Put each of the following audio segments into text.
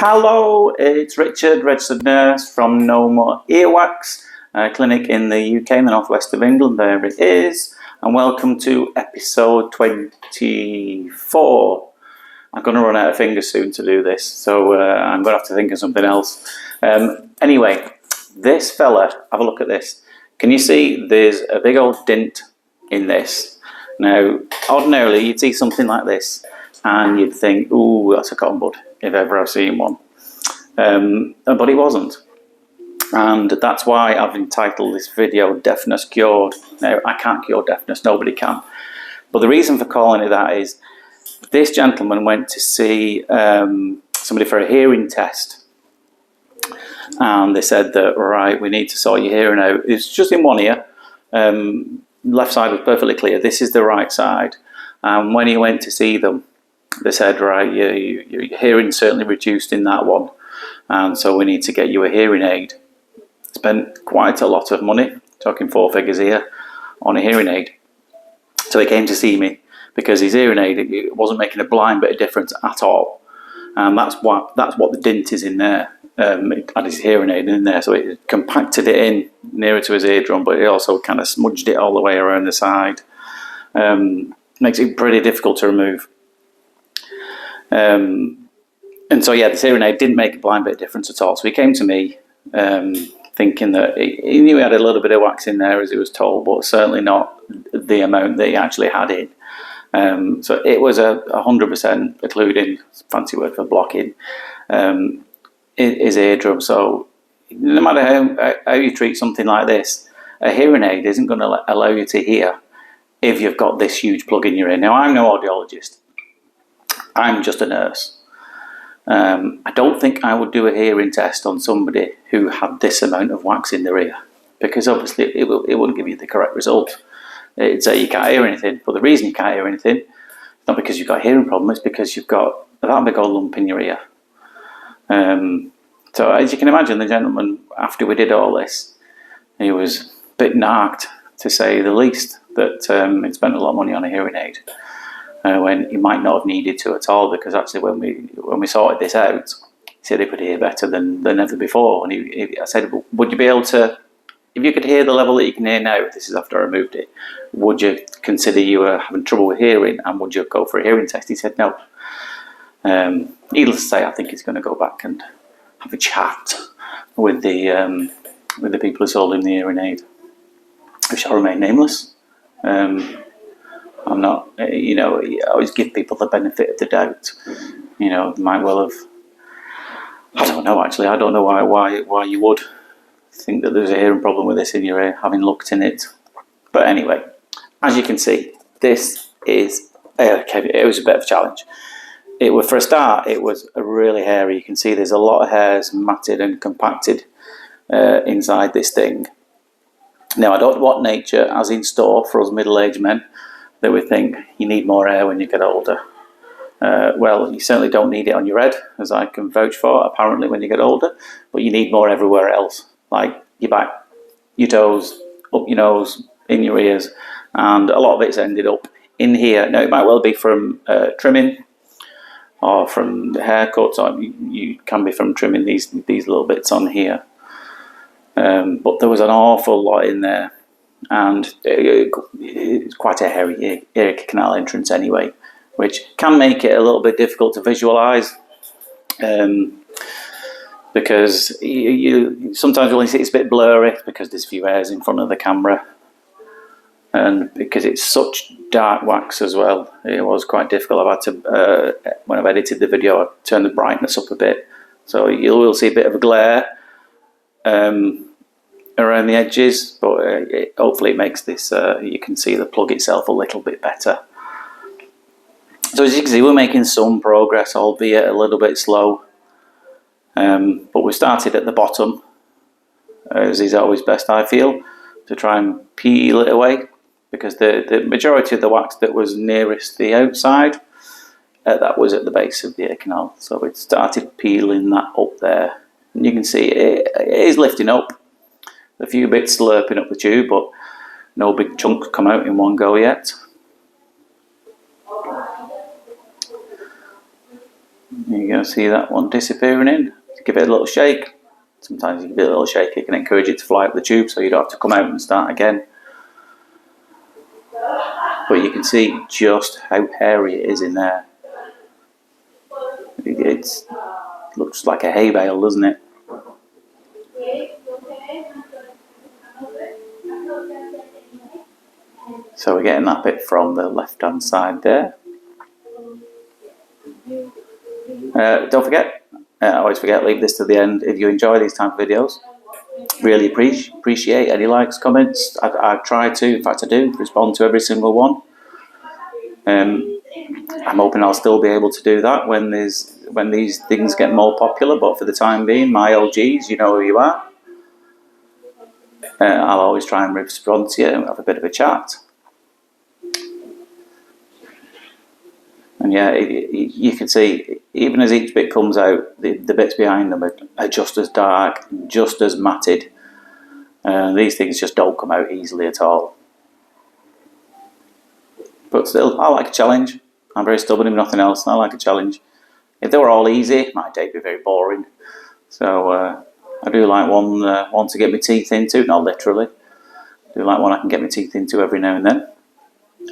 Hello, it's Richard, registered nurse from No More Earwax clinic in the UK, in the northwest of England. There it is, and welcome to episode 24. I'm going to run out of fingers soon to do this, so I'm going to have to think of something else. Anyway, this fella, have a look at this. Can you see there's a big old dint in this? Now, ordinarily you'd see something like this and you'd think, ooh, that's a cotton bud, if ever I've seen one. But it wasn't. And that's why I've entitled this video Deafness Cured. Now, I can't cure deafness, nobody can. But the reason for calling it that is this gentleman went to see somebody for a hearing test. And they said that, right, we need to sort your hearing out. It's just in one ear. Left side was perfectly clear. This is the right side. And when he went to see them, they said, right, your hearing's certainly reduced in that one. And so we need to get you a hearing aid. Spent quite a lot of money, talking 4 figures here, on a hearing aid. So he came to see me because his hearing aid, it wasn't making a blind bit of difference at all. And that's what the dint is in there. It had his hearing aid in there, so it compacted it in nearer to his eardrum, but it also kind of smudged it all the way around the side. Makes it pretty difficult to remove. And so yeah, the hearing aid didn't make a blind bit of difference at all. So he came to me thinking that he knew he had a little bit of wax in there as he was told, but certainly not the amount that he actually had in. So it was 100% occluding, fancy word for blocking, his eardrum. So no matter how you treat something like this, a hearing aid isn't going to allow you to hear if you've got this huge plug in your ear. Now, I'm no audiologist. I'm just a nurse. I don't think I would do a hearing test on somebody who had this amount of wax in their ear, because obviously it wouldn't give you the correct result. It'd say you can't hear anything, but the reason you can't hear anything is not because you've got a hearing problem, it's because you've got that big old lump in your ear. So as you can imagine, the gentleman, after we did all this, he was a bit narked, to say the least, that he'd spent a lot of money on a hearing aid when he might not have needed to at all, because actually when we sorted this out, he said he could hear better than ever before. And I said, would you be able to, if you could hear the level that you can hear now, this is after I removed it, would you consider you were having trouble with hearing, and would you go for a hearing test? He said no. Needless to say, I think he's going to go back and have a chat with the people who sold him the hearing aid, who shall remain nameless. I'm not, I always give people the benefit of the doubt. They might well have, I don't know actually, I don't know why you would think that there's a hearing problem with this in your ear, having looked in it. But anyway, as you can see, this is, it was a bit of a challenge. For a start, it was really hairy. You can see there's a lot of hairs matted and compacted inside this thing. Now, I don't know what nature has in store for us middle-aged men that we think you need more hair when you get older. Well, you certainly don't need it on your head, as I can vouch for, apparently, when you get older, but you need more everywhere else, like your back, your toes, up your nose, in your ears, and a lot of it's ended up in here. Now, it might well be from trimming, or from haircuts, or you can be from trimming these little bits on here. But there was an awful lot in there, and it's quite a hairy ear canal entrance anyway, which can make it a little bit difficult to visualise, because you sometimes only see it's a bit blurry because there's a few hairs in front of the camera, and because it's such dark wax as well, it was quite difficult. I've had to, when I've edited the video, I turn the brightness up a bit, so you will see a bit of a glare around the edges, but hopefully it makes this, you can see the plug itself a little bit better. So as you can see, we're making some progress, albeit a little bit slow. But we started at the bottom, as is always best, I feel, to try and peel it away, because the majority of the wax that was nearest the outside, that was at the base of the ear canal. So we started peeling that up there. And you can see it is lifting up. A few bits slurping up the tube, but no big chunks come out in one go yet. You're going to see that one disappearing in. Give it a little shake. Sometimes you give it a little shake, it can encourage it to fly up the tube so you don't have to come out and start again. But you can see just how hairy it is in there. It looks like a hay bale, doesn't it? So we're getting that bit from the left hand side there. Don't forget, I always forget, leave this to the end. If you enjoy these type of videos, really appreciate any likes, comments. I try to, in fact I do, respond to every single one. I'm hoping I'll still be able to do that when these things get more popular, but for the time being, my OGs, you know who you are. I'll always try and respond to you and have a bit of a chat. And yeah, you can see, even as each bit comes out, the bits behind them are just as dark, just as matted. These things just don't come out easily at all. But still, I like a challenge. I'm very stubborn, if nothing else. I like a challenge. If they were all easy, my day would be very boring. So I do like one to get my teeth into, not literally. I do like one I can get my teeth into every now and then.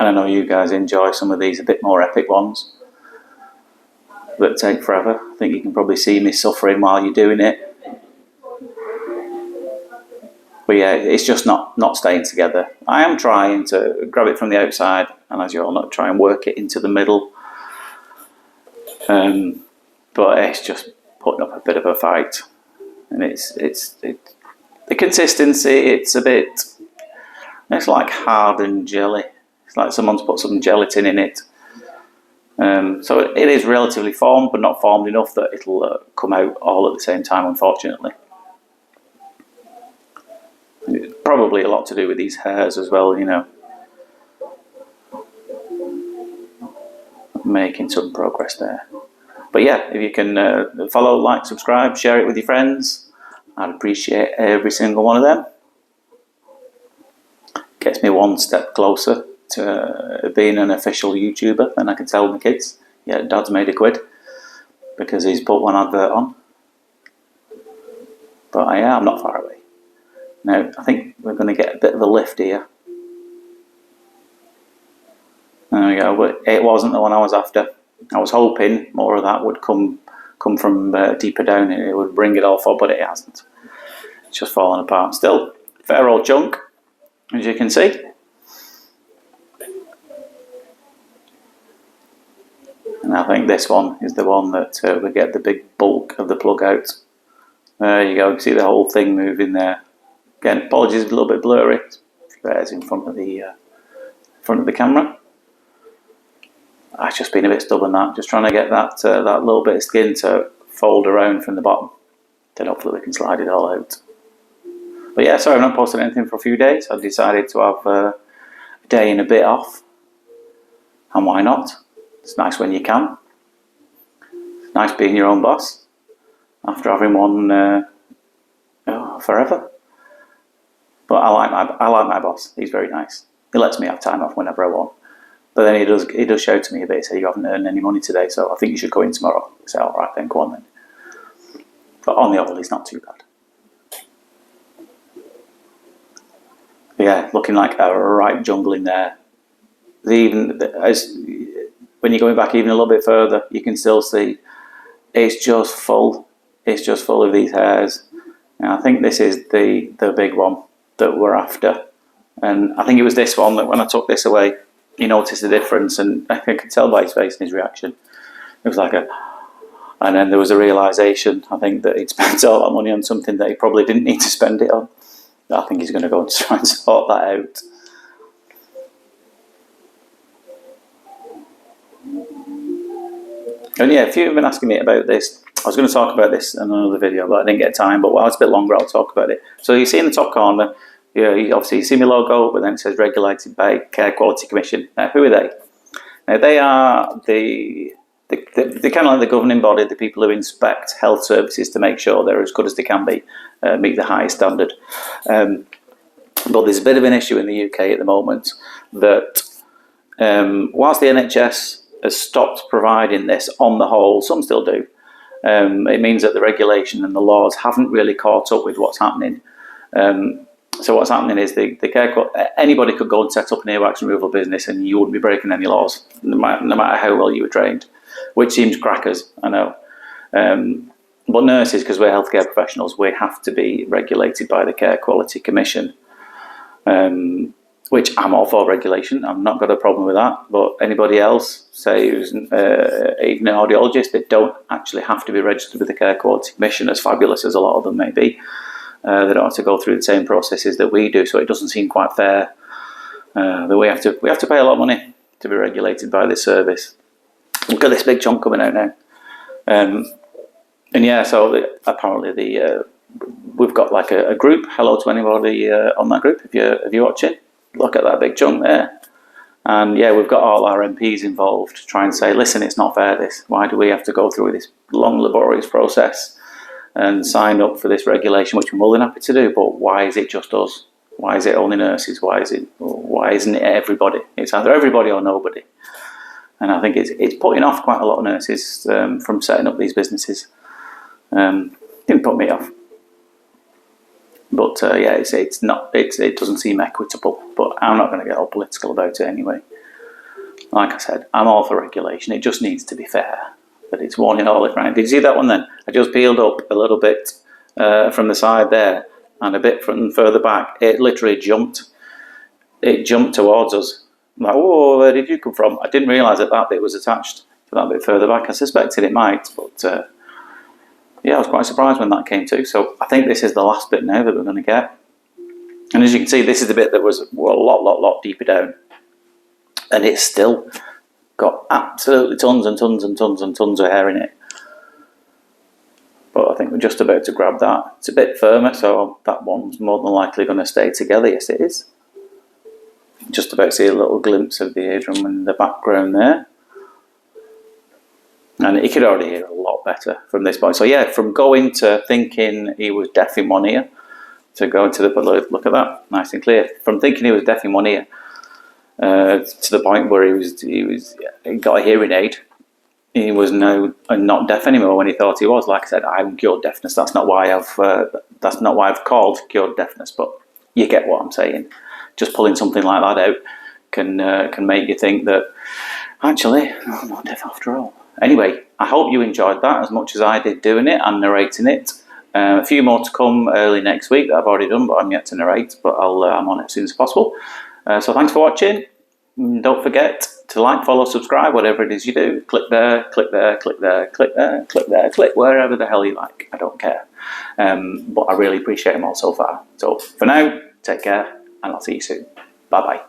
And I know you guys enjoy some of these a bit more epic ones that take forever. I think you can probably see me suffering while you're doing it. But yeah, it's just not staying together. I am trying to grab it from the outside, and as you all know, try and work it into the middle. But it's just putting up a bit of a fight. And it's the consistency, it's like hardened jelly. It's like someone's put some gelatin in it. So it is relatively formed, but not formed enough that it'll come out all at the same time, unfortunately. It's probably a lot to do with these hairs as well, you know. Making some progress there. But yeah, if you can follow, like, subscribe, share it with your friends, I'd appreciate every single one of them. Gets me one step closer to being an official YouTuber, and I can tell my kids, yeah, Dad's made a quid because he's put one advert on. But yeah, I'm not far away. Now, I think we're going to get a bit of a lift here. There we go, but it wasn't the one I was after. I was hoping more of that would come from deeper down and it would bring it all forward, but it hasn't. It's just fallen apart. Still, fair old chunk, as you can see. And I think this one is the one that we get the big bulk of the plug out. There you go, you can see the whole thing moving there. Again, apologies, it's a little bit blurry. There's in front of the camera. I've just been a bit stubborn, just trying to get that little bit of skin to fold around from the bottom. Then hopefully we can slide it all out. But yeah, sorry I've not posted anything for a few days. I've decided to have a day and a bit off. And why not? It's nice when you can. It's nice being your own boss after having one forever. But I like my boss. He's very nice. He lets me have time off whenever I want. But then he does shout to me a bit. He said, "You haven't earned any money today, so I think you should go in tomorrow." I say, "All right, then go on then." But on the whole, he's not too bad. But yeah, looking like a right jungle in there. When you're going back even a little bit further, you can still see it's just full. It's just full of these hairs. And I think this is the big one that we're after. And I think it was this one that when I took this away, he noticed the difference, and I could tell by his face and his reaction. It was like and then there was a realisation, I think, that he'd spent all that money on something that he probably didn't need to spend it on. I think he's going to go and try and sort that out. And yeah, if you've been asking me about this, I was going to talk about this in another video, but I didn't get time. But while it's a bit longer, I'll talk about it. So you see in the top corner, obviously you see my logo, but then it says regulated by Care Quality Commission. Now, who are they? Now, they are the kind of like the governing body, the people who inspect health services to make sure they're as good as they can be, meet the highest standard. But there's a bit of an issue in the UK at the moment that whilst the NHS has stopped providing this on the whole, some still do, It means that the regulation and the laws haven't really caught up with what's happening. So what's happening is anybody could go and set up an earwax removal business and you wouldn't be breaking any laws, no matter how well you were trained, which seems crackers, I know. But nurses, because we're healthcare professionals, we have to be regulated by the Care Quality Commission, which I'm all for regulation. I've not got a problem with that. But anybody else, say who's even an audiologist, they don't actually have to be registered with the Care Quality Commission, as fabulous as a lot of them may be. They don't have to go through the same processes that we do, so it doesn't seem quite fair that we have to pay a lot of money to be regulated by this service. Look at this big chunk coming out now. And yeah, so apparently we've got like a group. Hello to anybody on that group if you're watching. Look at that big chunk there. And yeah, we've got all our MPs involved to try and say, listen, it's not fair this. Why do we have to go through this long, laborious process and sign up for this regulation, which we're more than happy to do, but why is it just us? Why is it only nurses? Why isn't it everybody? It's either everybody or nobody. And I think it's putting off quite a lot of nurses from setting up these businesses. Didn't put me off. But yeah, it doesn't seem equitable, but I'm not going to get all political about it anyway. Like I said, I'm all for regulation. It just needs to be fair. But it's warning all around. Did you see that one then? I just peeled up a little bit from the side there and a bit from further back. It literally jumped. It jumped towards us. I'm like, whoa, where did you come from? I didn't realise that bit was attached to that bit further back. I suspected it might, but yeah, I was quite surprised when that came too. So I think this is the last bit now that we're going to get. And as you can see, this is the bit that was a lot deeper down. And it's still got absolutely tons and tons and tons and tons of hair in it. But I think we're just about to grab that. It's a bit firmer, so that one's more than likely going to stay together. Yes, it is. Just about to see a little glimpse of the eardrum in the background there. And you could already hear a lot better from this point. So yeah, from going to thinking he was deaf in one ear to going to look at that, nice and clear. From thinking he was deaf in one ear to the point where he got a hearing aid. He was now not deaf anymore when he thought he was. Like I said, I haven't cured deafness. That's not why I've called cured deafness. But you get what I'm saying. Just pulling something like that out can make you think that actually I'm not deaf after all. Anyway, I hope you enjoyed that as much as I did doing it and narrating it. A few more to come early next week that I've already done, but I'm yet to narrate. But I'm on it as soon as possible. So thanks for watching. Don't forget to like, follow, subscribe, whatever it is you do. Click there, click there, click there, click there, click there, click wherever the hell you like. I don't care. But I really appreciate them all so far. So for now, take care, and I'll see you soon. Bye-bye.